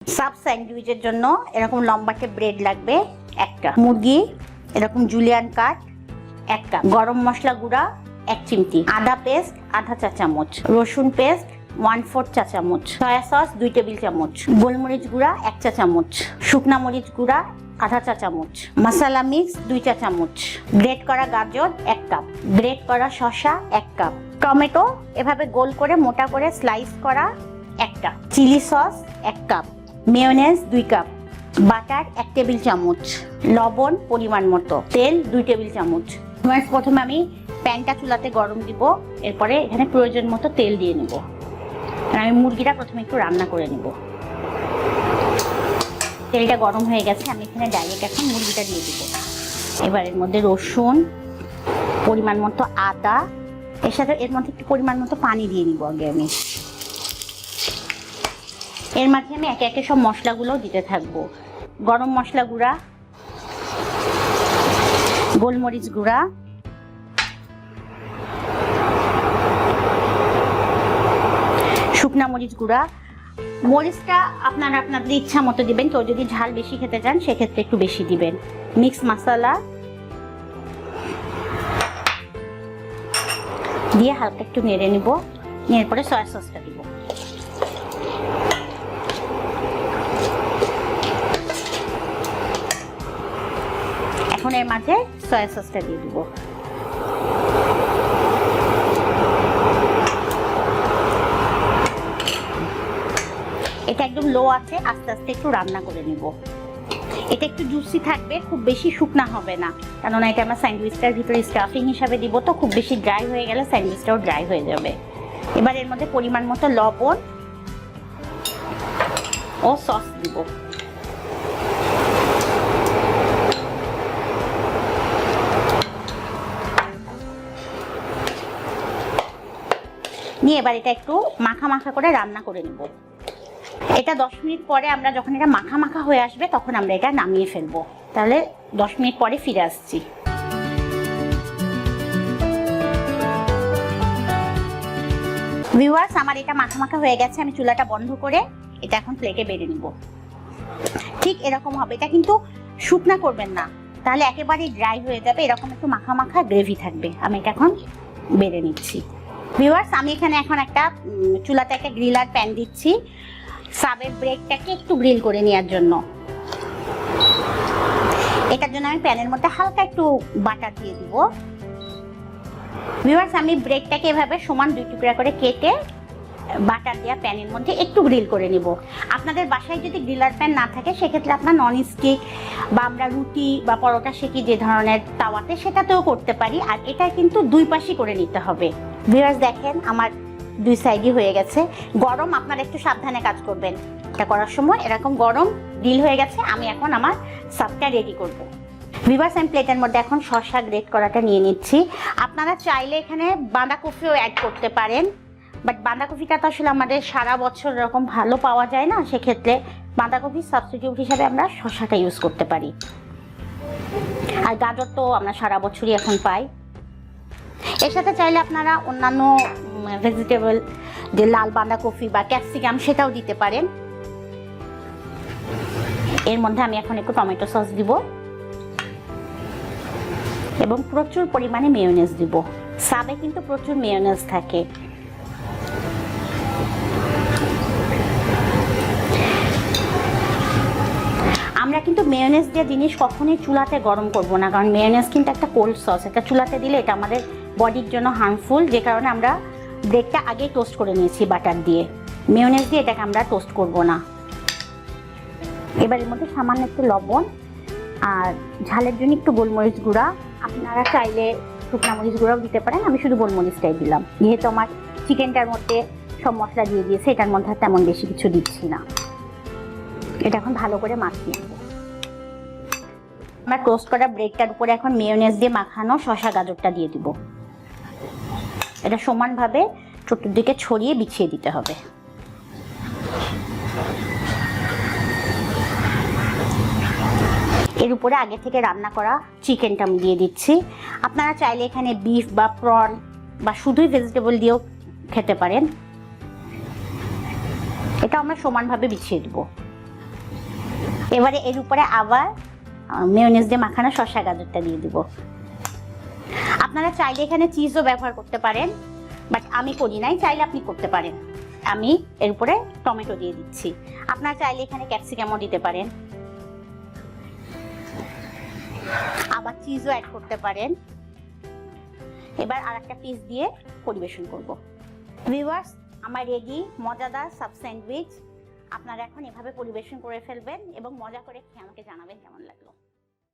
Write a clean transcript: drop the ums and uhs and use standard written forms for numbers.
Sub স্যান্ডউইচের জন্য এরকম লম্বাটে ব্রেড লাগবে একটা, মুরগি এরকম জুলিয়ান কাট এক কাপ, গরম মশলা গুঁড়া 1 চিমটি, আদা পেস্ট আধা চা চামচ, রসুন পেস্ট 1/4 চা চামচ, সয়া সস 2 টেবিল চামচ, গোলমরিচ গুঁড়া 1 চা চামচ, শুকনা মরিচ গুঁড়া আধা চা চামচ, মশলা মিক্স 2 চা চামচ, গ্রেট করা গাজর 1 কাপ, গ্রেট করা শসা 1 কাপ, টমেটো এভাবে গোল করে মোটা করে স্লাইস করা একটা, chilli sauce 1 cup, mayonnaise 2 cup, butter 1 table চামচ, লবণ পরিমাণ মতো, তেল 2 টেবিল চামচ। প্রথমে আমি প্যানটা চুলাতে গরম দিব, এরপরে এখানে প্রয়োজন মতো তেল দিয়ে নেব। আমি মুরগিটা প্রথমে একটু রান্না করে নেব। তেলটা গরম হয়ে গেছে, আমি এখানে ডাইরেক্ট এখন মুরগিটা দিয়ে দিব। এবার এর মধ্যে রসুন, পরিমাণ মতো আদা, এর সাথে এর মধ্যে একটু পরিমাণ মতো পানি দিয়ে নিব আগে আমি। এর মাঝে আমি একে একে সব মশলাগুলো দিতে থাকবো। গরম মশলা গুঁড়া, গোলমরিচ গুঁড়া, শুকনা মরিচ গুঁড়া। মরিচটা আপনারা আপনাদের ইচ্ছা মতো দিবেন, কেউ যদি ঝাল বেশি খেতে চান সেক্ষেত্রে একটু বেশি দিবেন। মিক্স মশলা দিয়ে হালকা একটু নেড়ে নিব, নেড়ে পরে সয়া সসটা দিব। এখন এর মাঝে সয়া সসটা দিয়ে দিব। এটা একদম লো আছে, আস্তে আস্তে একটু রান্না করে নিব। এটা একটু জুসি থাকবে, খুব বেশি শুকনা হবে না, কেননা এটা আমরা স্যান্ডউইচটার ভিতরে স্টাফিং হিসাবে দিব, তো খুব বেশি ড্রাই হয়ে গেলে স্যান্ডউইচটাও ড্রাই হয়ে যাবে। এবার এর মধ্যে পরিমাণ মতো লবণ ও সস দিব। নিয়ে এবার এটা একটু মাখা মাখা করে রান্না করে নিব। এটা 10 মিনিট পরে আমরা যখন এটা মাখা মাখা হয়ে আসবে তখন আমরা এটা নামিয়ে ফেলবো। তাহলে 10 মিনিট পরে ফিরে আসছি। ভিউয়ার্স, আমার এটা মাখা মাখা হয়ে গেছে, আমি চুলাটা বন্ধ করে এটা এখন প্লেটে বেড়ে নিব। ঠিক এরকম হবে, এটা কিন্তু শুকনা করবেন না, তাহলে একেবারে ড্রাই হয়ে যাবে, এরকম একটু মাখা মাখা গ্রেভি থাকবে। আমি এটা এখন বেড়ে নিচ্ছি। ভিউয়ার্স, আমি এখানে এখন একটা চুলাতে একটা গ্রিলার প্যান দিচ্ছি সাবের ব্রেডটাকে একটু গ্রিল করে নেওয়ার জন্য। এটার জন্য আমি প্যানের মধ্যে হালকা একটু বাটার দিয়ে দিব। ভিউয়ার্স, আমি ব্রেডটাকে এভাবে সমান 2 টুকরা করে কেটে বাটার দেওয়া প্যানের মধ্যে একটু গ্রিল করে নিব। আপনাদের বাসায় যদি গ্রিলার প্যান না থাকে সেক্ষেত্রে আপনার নন স্টিক বা আমরা রুটি বা পরোটা সেকি যে ধরনের তাওয়াতে সেটাতেও করতে পারি। আর এটা কিন্তু 2 পাশই করে নিতে হবে। ভিউয়ার্স দেখেন, আমার 2 সাইডই হয়ে গেছে। গরম, আপনারা একটু সাবধানে কাজ করবেন, এটা করার সময় এরকম গরম গ্রিল হয়ে গেছে। আমি এখন আমার সাবটা রেডি করব। ভিউয়ার্স, আমি প্লেটের মধ্যে এখন শসা গ্রেট করাটা নিয়ে নিচ্ছি। আপনারা চাইলে এখানে বাঁধাকপিও অ্যাড করতে পারেন, বাট বাঁধাকপিটা তো আসলে আমাদের সারা বছর এরকম ভালো পাওয়া যায় না, সেক্ষেত্রে বাঁধাকপির সাবস্টিটিউট হিসাবে আমরা শসাটা ইউজ করতে পারি। আর গাজর তো আমরা সারা বছরই এখন পাই। এর সাথে চাইলে আপনারা অন্যান্য ভেজিটেবল যে লাল বাঁধাকপি বা ক্যাপসিকাম সেটাও দিতে পারেন। এর মধ্যে আমি এখন একটু টমেটো সস দিব এবং প্রচুর পরিমাণে মেয়োনেজ দিব। সাবে কিন্তু প্রচুর মেয়োনেজ থাকে। আমরা কিন্তু মেয়োনেজ দিয়ে জিনিস কখনোই চুলাতে গরম করব না, কারণ মেয়োনেজ কিন্তু একটা কোল্ড সস, এটা চুলাতে দিলে এটা আমাদের বডির জন্য হার্মফুল, যে কারণে আমরা ব্রেডটা আগেই টোস্ট করে নিয়েছি বাটার দিয়ে। মেয়োনেজ দিয়ে এটাকে আমরা টোস্ট করব না। এবার এর মধ্যে সামান্য একটু লবণ আর ঝালের জন্য একটু গোলমরিচ গুঁড়া, আপনারা চাইলে শুকনা মরিচ গুঁড়াও দিতে পারেন, আমি শুধু গোলমরিচটাই দিলাম, যেহেতু আমার চিকেনটার মধ্যে সব মশলা দিয়ে দিয়েছে, এটার মধ্যে তেমন বেশি কিছু দিচ্ছি না। এটা এখন ভালো করে মাখিয়ে নেব। আমরা টোস্ট করা ব্রেডটার উপরে এখন মেয়োনেজ দিয়ে মাখানো শসা গাজরটা দিয়ে দিব। এটা সমানভাবে চতুর্দিকে ছড়িয়ে বিছিয়ে দিতে হবে। এর উপরে আগে থেকে রান্না করা চিকেনটা আমি দিয়ে দিচ্ছি। আপনারা চাইলে এখানে বিফ বা প্রন বা শুধুই ভেজিটেবল দিয়েও খেতে পারেন। এটা আমরা সমানভাবে বিছিয়ে দেব। এবারে এর উপরে আবার মেয়োনিজ দিয়ে মাখানো শসা গাজরটা দিয়ে দিব। আপনারা চাইলে এখানে চিজও ব্যবহার করতে পারেন, বাট আমি করি নাই, চাইলে আপনি করতে পারেন। আমি এর উপরে টমেটো দিয়ে দিচ্ছি, আপনারা চাইলে এখানে ক্যাপসিকামও দিতে পারেন, আবার চিজও অ্যাড করতে পারেন। এবার আরেকটা পিস দিয়ে পরিবেশন করব। ভিউয়ার্স, আমার রেডি মজাদার সাব স্যান্ডউইচ। আপনারা এখন এভাবে পরিবেশন করে ফেলবেন এবং মজা করে খেয়ে আমাকে জানাবেন কেমন লাগলো।